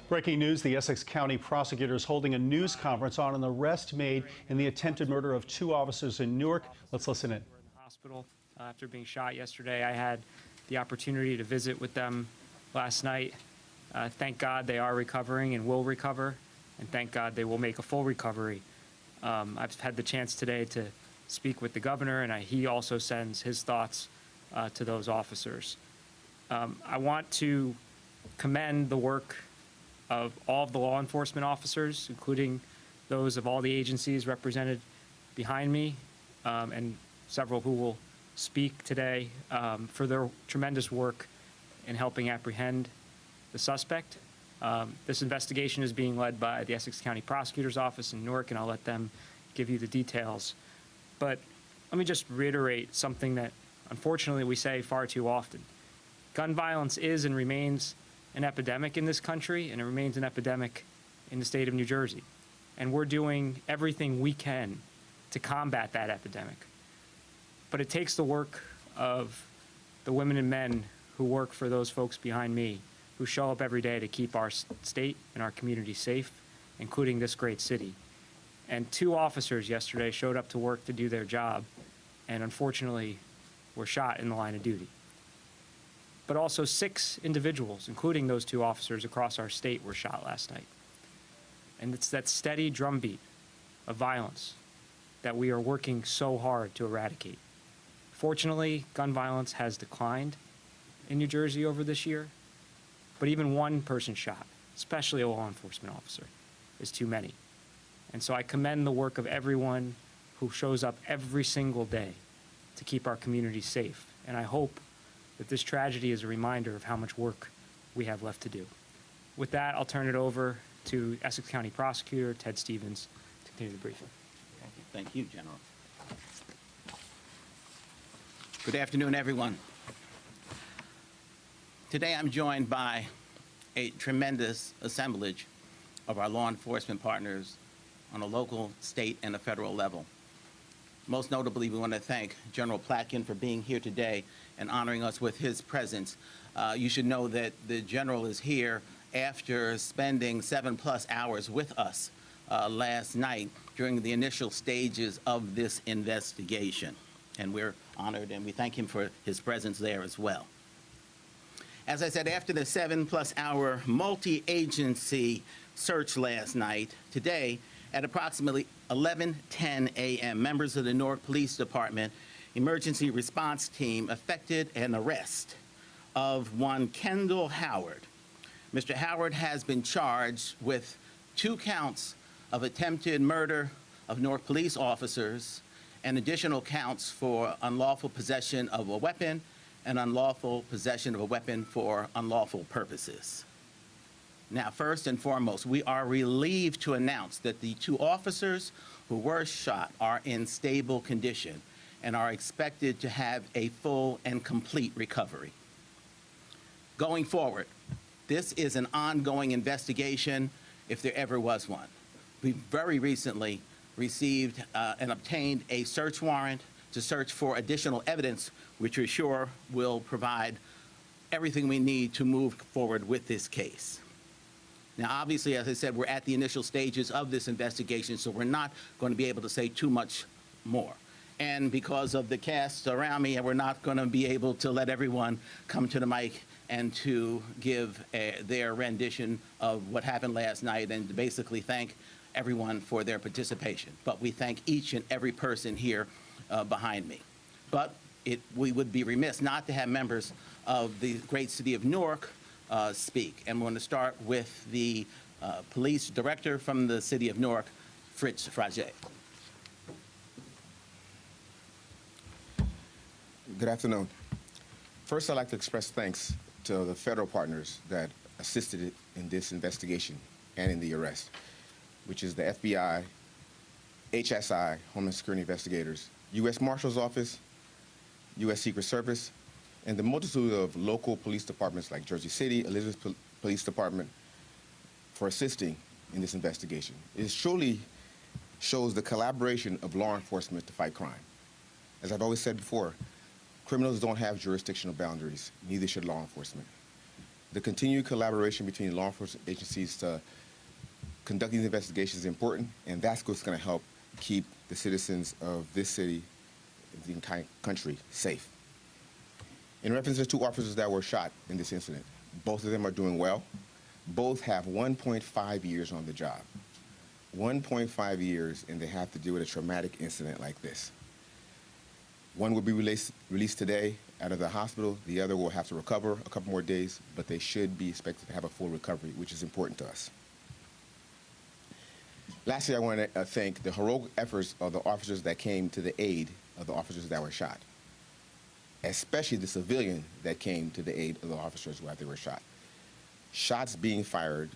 Breaking news, the Essex County prosecutor is holding a news conference on an arrest made in the attempted murder of 2 officers in Newark. Let's listen in. We're in the hospital after being shot yesterday. I had the opportunity to visit with them last night. Thank God they are recovering and will recover, and thank God they will make a full recovery. I've had the chance today to speak with the governor, and he also sends his thoughts to those officers. I want to commend the work of all of the law enforcement officers, including those of all the agencies represented behind me, and several who will speak today, for their tremendous work in helping apprehend the suspect. This investigation is being led by the Essex County Prosecutor's Office in Newark, and I'll let them give you the details. But let me just reiterate something that unfortunately we say far too often. Gun violence is and remains an epidemic in this country, and it remains an epidemic in the state of New Jersey. And we're doing everything we can to combat that epidemic. But it takes the work of the women and men who work for those folks behind me, who show up every day to keep our state and our community safe, including this great city. And 2 officers yesterday showed up to work to do their job, and unfortunately were shot in the line of duty. But also 6 individuals, including those 2 officers across our state, were shot last night. And it's that steady drumbeat of violence that we are working so hard to eradicate. Fortunately, gun violence has declined in New Jersey over this year, but even 1 person shot, especially a law enforcement officer, is too many. And so I commend the work of everyone who shows up every single day to keep our community safe. And I hope that this tragedy is a reminder of how much work we have left to do. With that, I'll turn it over to Essex County Prosecutor Ted Stevens to continue the briefing. Thank you, General. Good afternoon, everyone. Today I'm joined by a tremendous assemblage of our law enforcement partners on a local, state, and a federal level. Most notably, we want to thank General Platkin for being here today and honoring us with his presence. You should know that the General is here after spending 7+ hours with us last night during the initial stages of this investigation. And we're honored, and we thank him for his presence there as well. As I said, after the 7+ hour multi-agency search last night, today, at approximately 11:10 a.m., members of the Newark Police Department emergency response team effected an arrest of one Kendall Howard. Mr. Howard has been charged with 2 counts of attempted murder of Newark police officers and additional counts for unlawful possession of a weapon and unlawful possession of a weapon for unlawful purposes. Now, first and foremost, we are relieved to announce that the 2 officers who were shot are in stable condition and are expected to have a full and complete recovery. Going forward, this is an ongoing investigation if there ever was one. We very recently received and obtained a search warrant to search for additional evidence, which we're sure will provide everything we need to move forward with this case. Now, obviously, as I said, we're at the initial stages of this investigation, so we're not going to be able to say too much more. And because of the cast around me, we're not going to be able to let everyone come to the mic and to give their rendition of what happened last night and to basically thank everyone for their participation. But we thank each and every person here behind me. But we would be remiss not to have members of the great city of Newark speak. And we're going to start with the police director from the city of Newark, Fritz Frage. Good afternoon. First, I'd like to express thanks to the federal partners that assisted in this investigation and in the arrest, which is the FBI, HSI, Homeland Security Investigators, U.S. Marshal's Office, U.S. Secret Service, and the multitude of local police departments like Jersey City, Elizabeth Police Department, for assisting in this investigation. It truly shows the collaboration of law enforcement to fight crime. As I've always said before, criminals don't have jurisdictional boundaries, neither should law enforcement. The continued collaboration between law enforcement agencies to conduct these investigations is important, and that's what's going to help keep the citizens of this city, the entire country, safe. In reference to 2 officers that were shot in this incident, both of them are doing well. Both have 1.5 years on the job. 1.5 years, and they have to deal with a traumatic incident like this. One will be released today out of the hospital. The other will have to recover a couple more days, but they should be expected to have a full recovery, which is important to us. Lastly, I want to thank the heroic efforts of the officers that came to the aid of the officers that were shot, especially the civilian that came to the aid of the officers while they were shot. Shots being fired,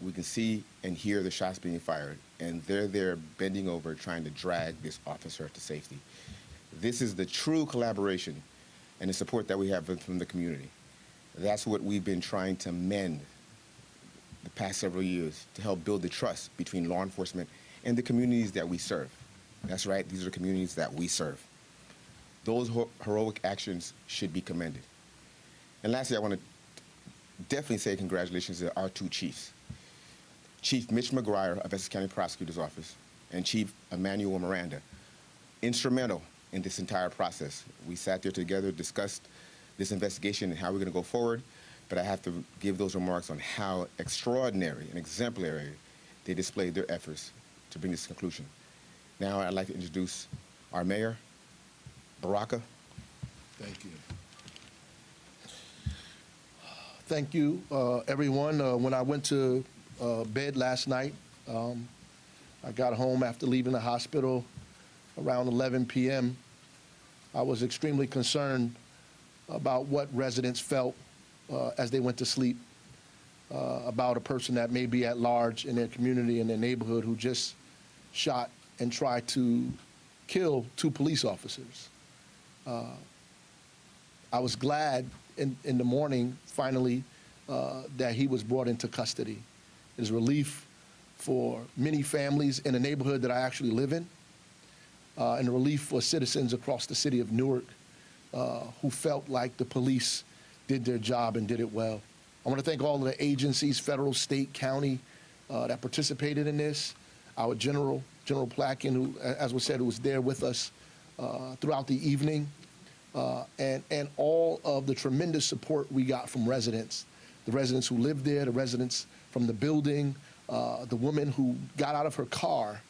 we can see and hear the shots being fired, and they're there bending over trying to drag this officer to safety. This is the true collaboration and the support that we have from the community. That's what we've been trying to mend the past several years to help build the trust between law enforcement and the communities that we serve. That's right, these are the communities that we serve. Those heroic actions should be commended. And lastly, I want to definitely say congratulations to our 2 chiefs. Chief Mitch McGuire of Essex County Prosecutor's Office and Chief Emmanuel Miranda, instrumental in this entire process. We sat there together, discussed this investigation and how we're going to go forward, but I have to give those remarks on how extraordinary and exemplary they displayed their efforts to bring this to conclusion. Now I'd like to introduce our mayor, Baraka. Thank you. Thank you, everyone. When I went to bed last night, I got home after leaving the hospital around 11 p.m. I was extremely concerned about what residents felt as they went to sleep about a person that may be at large in their community, in their neighborhood, who just shot and tried to kill 2 police officers. I was glad in the morning, finally, that he was brought into custody. It is relief for many families in the neighborhood that I actually live in, and relief for citizens across the city of Newark who felt like the police did their job and did it well. I want to thank all of the agencies, federal, state, county, that participated in this. Our General Placken, who, as was said, who was there with us throughout the evening, and all of the tremendous support we got from residents, the residents who lived there, the residents from the building, the woman who got out of her car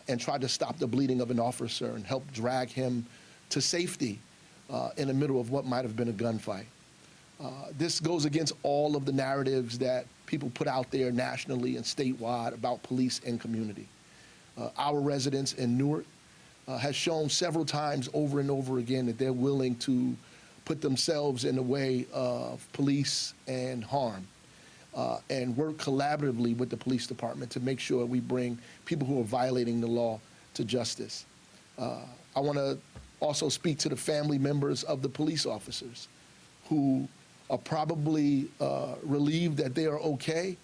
and tried to stop the bleeding of an officer and help drag him to safety in the middle of what might have been a gunfight. This goes against all of the narratives that people put out there nationally and statewide about police and community. Our residents in Newark has shown several times over and over again that they're willing to put themselves in the way of police and harm, and work collaboratively with the police department to make sure we bring people who are violating the law to justice. I want to also speak to the family members of the police officers who are probably relieved that they are okay,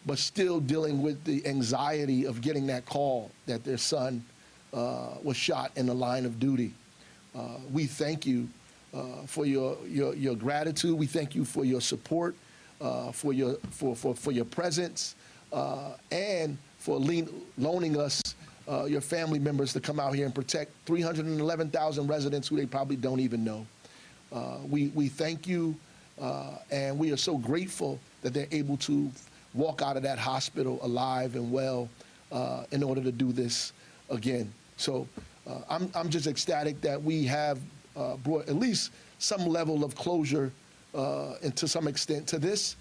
but still dealing with the anxiety of getting that call that their son was shot in the line of duty. We thank you for your gratitude. We thank you for your support, for your presence, and for loaning us your family members to come out here and protect 311,000 residents who they probably don't even know. We thank you, and we are so grateful that they're able to walk out of that hospital alive and well in order to do this again. So I'm just ecstatic that we have brought at least some level of closure and to some extent to this.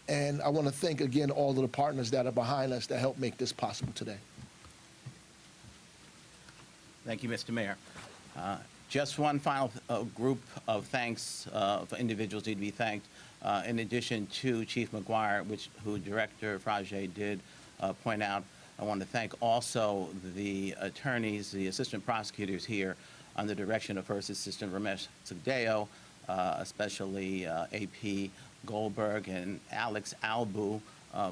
And I want to thank again all of the partners that are behind us that help make this possible today. Thank you, Mr. Mayor. Just one final group of thanks for individuals need to be thanked. In addition to Chief McGuire, who Director Frage did point out, I want to thank also the attorneys, the assistant prosecutors here under the direction of First Assistant Ramesh Sugdeo, especially AP Goldberg and Alex Albu,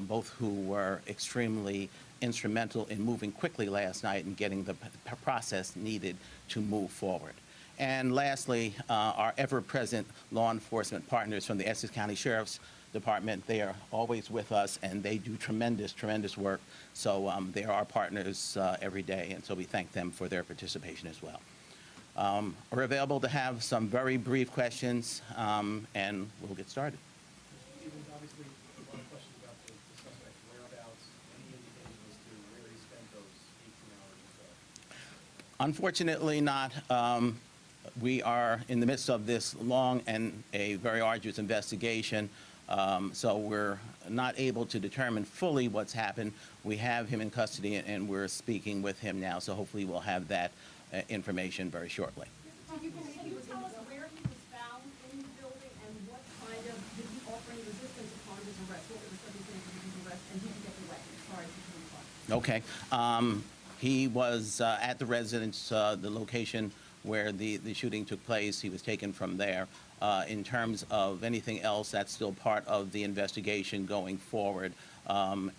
both who were extremely instrumental in moving quickly last night and getting the process needed to move forward. And lastly, our ever-present law enforcement partners from the Essex County Sheriff's Department. They are always with us, and they do tremendous, tremendous work. So they are our partners every day, and so we thank them for their participation as well. We're available to have some very brief questions, and we'll get started. Stevens, obviously, a lot of questions about the suspect's whereabouts. Any indication as to where he spent those 18 hours or so? Unfortunately not. We are in the midst of this long and a very arduous investigation, so we're not able to determine fully what's happened. We have him in custody, and we're speaking with him now, so hopefully we'll have that information very shortly. Can you tell us where he was found in the building and what kind of, did he offer any resistance upon his arrest? What were the circumstances of his arrest, and did he get the weapon? Sorry to interrupt. Okay. He was at the residence, the location where the shooting took place. He was taken from there. In terms of anything else, that's still part of the investigation going forward,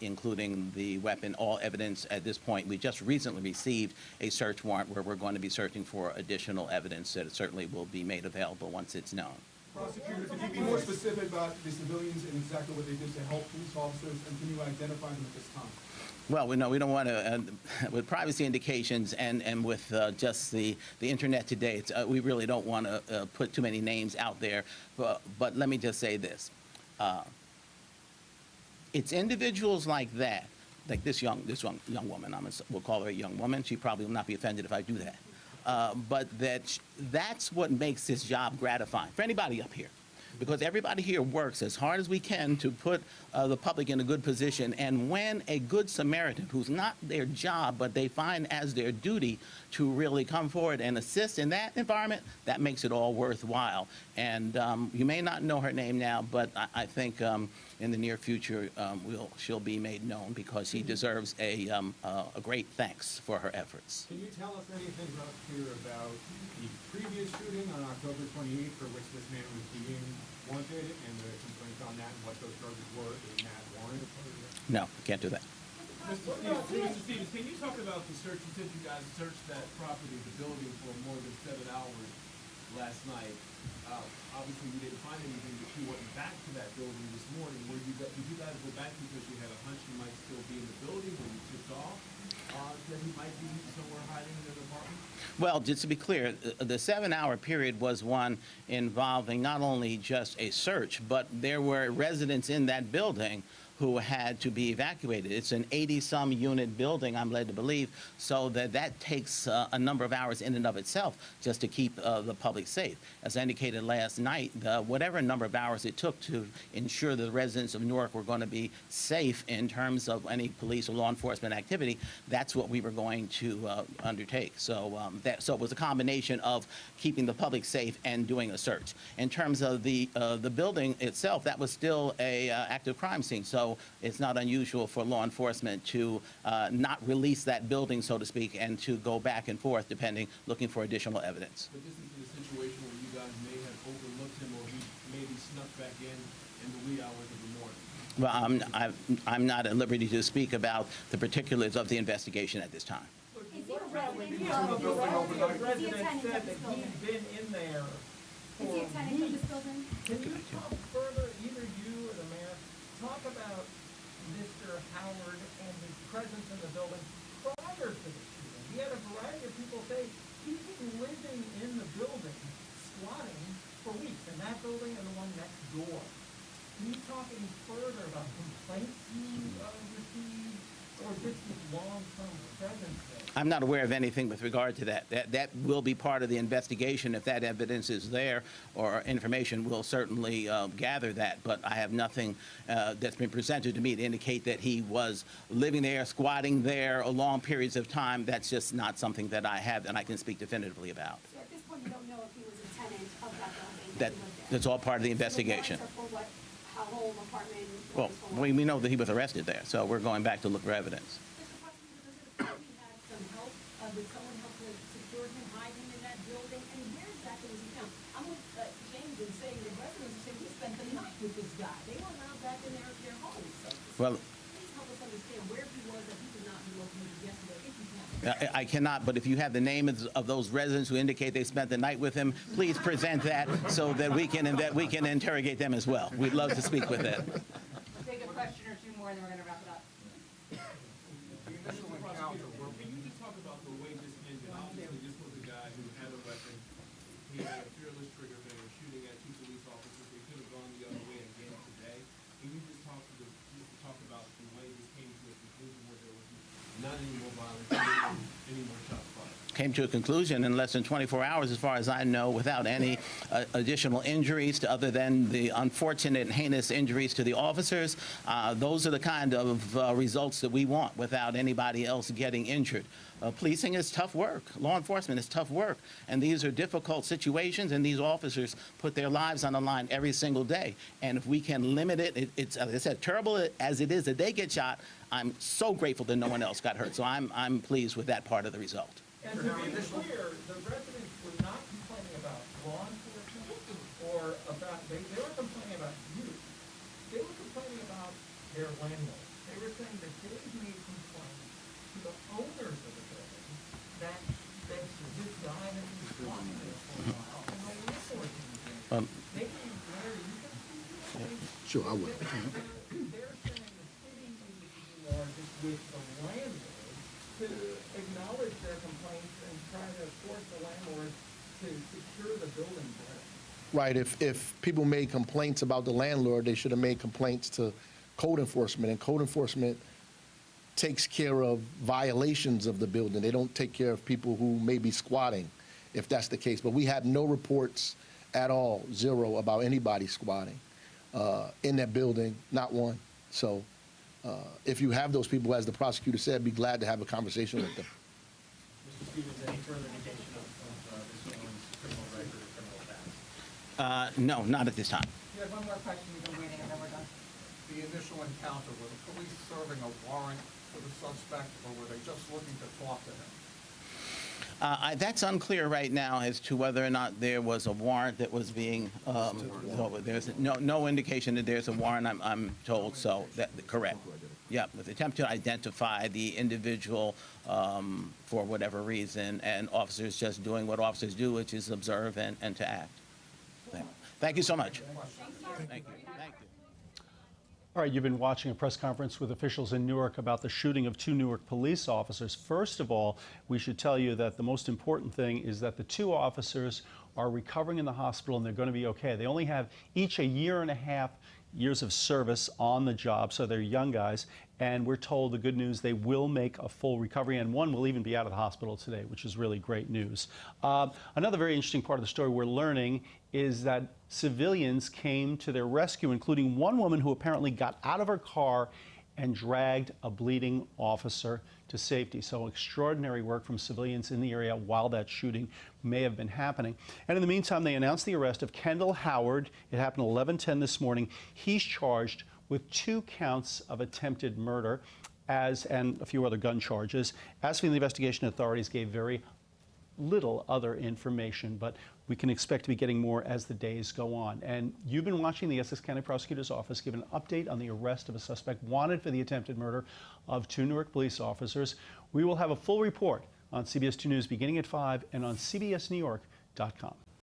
including the weapon. All evidence at this point. We just recently received a search warrant where we're going to be searching for additional evidence that certainly will be made available once it's known. Prosecutor, can you be more specific about the civilians and exactly what they did to help police officers, and can you identify them at this time? Well, we don't want to, with privacy indications and with just the internet today, we really don't want to put too many names out there. But let me just say this. It's individuals like that, like this young woman, we'll call her a young woman. She probably will not be offended if I do that. But that's what makes this job gratifying for anybody up here. Because everybody here works as hard as we can to put the public in a good position. And when a good Samaritan, who's not their job, but they find as their duty to really come forward and assist in that environment, that makes it all worthwhile. And you may not know her name now, but I think in the near future she'll be made known because she deserves a great thanks for her efforts. Can you tell us anything here about the previous shooting on October 28th for which this man was being wanted and the complaints on that and what those charges were in that warrant? No, can't do that. Mr. Stevens, can you talk about the search? You said you guys searched that property, the building, for more than 7 hours last night. Obviously, you didn't find anything, but you went back to that building this morning. Did you guys go back because you had a hunch he might still be in the building when you tipped off that he might be somewhere hiding in an apartment? Well, just to be clear, the 7-hour period was one involving not only just a search, but there were residents in that building who had to be evacuated. It's an 80-some unit building, I'm led to believe, so that takes a number of hours in and of itself just to keep the public safe. As I indicated last night, whatever number of hours it took to ensure the residents of Newark were going to be safe in terms of any police or law enforcement activity, that's what we were going to undertake. So, so it was a combination of keeping the public safe and doing a search. In terms of the building itself, that was still a active crime scene. So it's not unusual for law enforcement to not release that building, so to speak, and to go back and forth, looking for additional evidence. But this is a situation where you guys may have overlooked him, or he maybe snuck back in the wee hours of the morning. Well, I'm not at liberty to speak about the particulars of the investigation at this time. Is he a resident here? The resident said that he'd been in there for Is he a tenant of this building? Can you talk further, either you or the mayor, talk about Mr. Howard and his presence in the building prior to the shooting? He had a variety of people say he's been living in the building, squatting for weeks, in that building and the one next door. Can you talk any further about complaints you received, or just his long-term presence there? I'm not aware of anything with regard to that. That will be part of the investigation. If that evidence is there or information, we'll certainly gather that. But I have nothing that's been presented to me to indicate that he was living there, squatting there long periods of time. That's just not something that I have and I can speak definitively about. So at this point, you don't know if he was a tenant of that building. That he lived there. That's all part of the investigation. So for what home, apartment? Well, we know that he was arrested there, so we're going back to look for evidence. Mr. Prosecutor, does it appear he had some help? Did someone help to secure him hiding in that building? And where exactly was he found? I'm with James in saying the residents say we spent the night with this guy. They were allowed back in their homes. So Well, please help us understand understand where he was that he could not be located yesterday, if you can. I cannot, but if you have the names of those residents who indicate they spent the night with him, please present that so that we can interrogate them as well. We'd love to speak with them. We'll take a question or two more, and then we're going to wrap it up. Can you just talk about the way this ended? Obviously, this was a guy who had a weapon. He had a fearless trigger finger shooting at 2 police officers. They could have gone the other way again today. Can you just talk about the way this came to a conclusion where there was not any more violence, any more shots fired? Came to a conclusion in less than 24 hours, as far as I know, without any additional injuries other than the unfortunate and heinous injuries to the officers. Those are the kind of results that we want without anybody else getting injured. Policing is tough work. Law enforcement is tough work. And these are difficult situations, and these officers put their lives on the line every single day. And if we can limit it, it's, as I said, terrible as it is that they get shot, I'm so grateful that no one else got hurt. So I'm pleased with that part of the result. And to be clear, the residents were not complaining about law enforcement or about, they were complaining about you. They were complaining about their landlord. They were saying that they made complaints to the owners of the building that this guy had been squatting there for a while, and the landlord didn't do it. Maybe, Larry, you can speak. Sure, I will. They're saying the city needs to do more with the landlord to acknowledge their complaints and try to force the landlord to secure the building better. Right, if people made complaints about the landlord, they should have made complaints to code enforcement, and code enforcement takes care of violations of the building. They don't take care of people who may be squatting, if that's the case. But we had no reports at all, zero, about anybody squatting in that building, not one. So if you have those people, as the prosecutor said, be glad to have a conversation with them. Mr. Stevens, any further indication of this gentleman's criminal record or criminal past? No, not at this time. You have one more question. We've been waiting, and then we're done. The initial encounter, were the police serving a warrant for the suspect, or were they just looking to talk to him? That's unclear right now as to whether or not there was a warrant that was being, there's no indication that there's a warrant, I'm told, so correct. Yeah, with the attempt to identify the individual for whatever reason, and officers just doing what officers do, which is observe and to act. Thank you so much. Thank you. Thank you. All right, you've been watching a press conference with officials in Newark about the shooting of 2 Newark police officers. First of all, we should tell you that the most important thing is that the 2 officers are recovering in the hospital and they're going to be okay. They only have each a 1.5 years of service on the job, so they're young guys. And we're told the good news, they will make a full recovery, and one will even be out of the hospital today, which is really great news. Another very interesting part of the story we're learning is that civilians came to their rescue, including one woman who apparently got out of her car and dragged a bleeding officer to safety. So extraordinary work from civilians in the area while that shooting may have been happening. And in the meantime, they announced the arrest of Kendall Howard. It happened 11:10 this morning. He's charged with 2 counts of attempted murder and a few other gun charges. As for the investigation, authorities gave very little other information, but we can expect to be getting more as the days go on. And you've been watching the Essex County Prosecutor's Office give an update on the arrest of a suspect wanted for the attempted murder of 2 Newark police officers. We will have a full report on CBS 2 News beginning at 5 and on cbsnewyork.com.